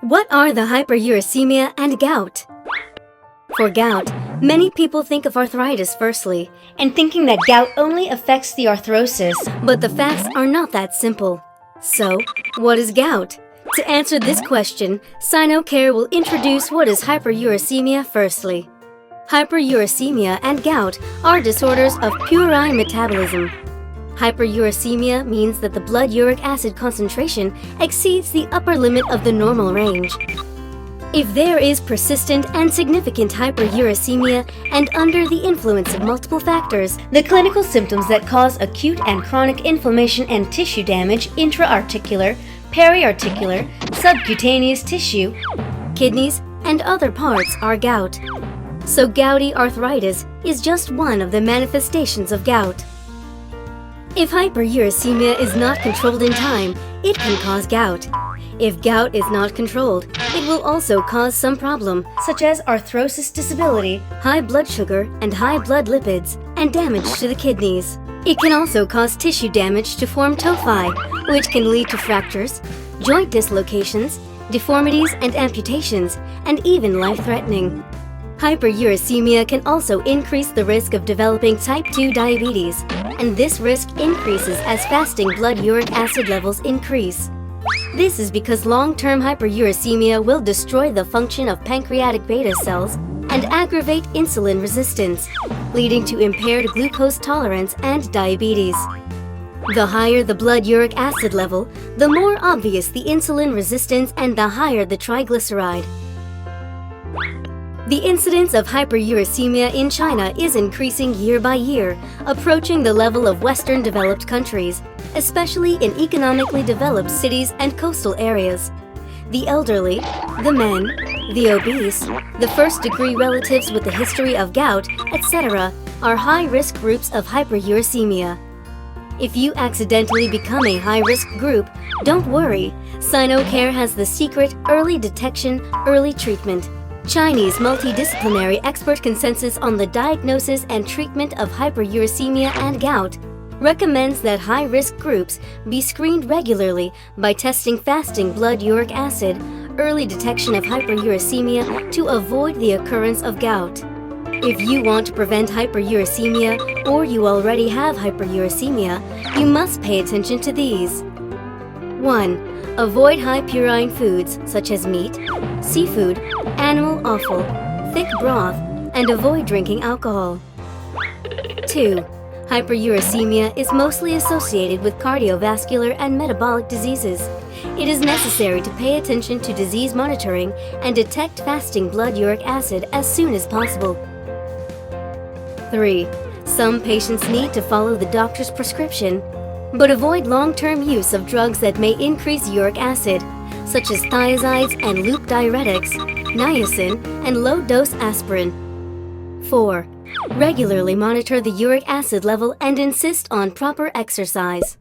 What are the hyperuricemia and gout? For gout, many people think of arthritis firstly, and thinking that gout only affects the arthrosis, but the facts are not that simple. So, what is gout? To answer this question, Sinocare will introduce what is hyperuricemia firstly. Hyperuricemia and gout are disorders of purine metabolism. Hyperuricemia means that the blood uric acid concentration exceeds the upper limit of the normal range. If there is persistent and significant hyperuricemia and under the influence of multiple factors, the clinical symptoms that cause acute and chronic inflammation and tissue damage intra-articular, periarticular, subcutaneous tissue, kidneys, and other parts are gout. So gouty arthritis is just one of the manifestations of gout. If hyperuricemia is not controlled in time, it can cause gout. If gout is not controlled, it will also cause some problem, such as arthrosis disability, high blood sugar and high blood lipids, and damage to the kidneys. It can also cause tissue damage to form tophi, which can lead to fractures, joint dislocations, deformities and amputations, and even life-threatening. Hyperuricemia can also increase the risk of developing type 2 diabetes, and this risk increases as fasting blood uric acid levels increase. This is because long-term hyperuricemia will destroy the function of pancreatic beta cells and aggravate insulin resistance, leading to impaired glucose tolerance and diabetes. The higher the blood uric acid level, the more obvious the insulin resistance and the higher the triglyceride. The incidence of hyperuricemia in China is increasing year by year, approaching the level of Western developed countries, especially in economically developed cities and coastal areas. The elderly, the men, the obese, the first-degree relatives with a history of gout, etc., are high-risk groups of hyperuricemia. If you accidentally become a high-risk group, don't worry. Sinocare has the secret early detection, early treatment. Chinese multidisciplinary expert consensus on the diagnosis and treatment of hyperuricemia and gout recommends that high-risk groups be screened regularly by testing fasting blood uric acid, early detection of hyperuricemia to avoid the occurrence of gout. If you want to prevent hyperuricemia or you already have hyperuricemia, you must pay attention to these. 1. Avoid high purine foods such as meat, seafood, animal offal, thick broth, and avoid drinking alcohol. 2. Hyperuricemia is mostly associated with cardiovascular and metabolic diseases. It is necessary to pay attention to disease monitoring and detect fasting blood uric acid as soon as possible. 3. Some patients need to follow the doctor's prescription, but avoid long-term use of drugs that may increase uric acid, such as thiazides and loop diuretics, niacin, and low-dose aspirin. 4. Regularly monitor the uric acid level and insist on proper exercise.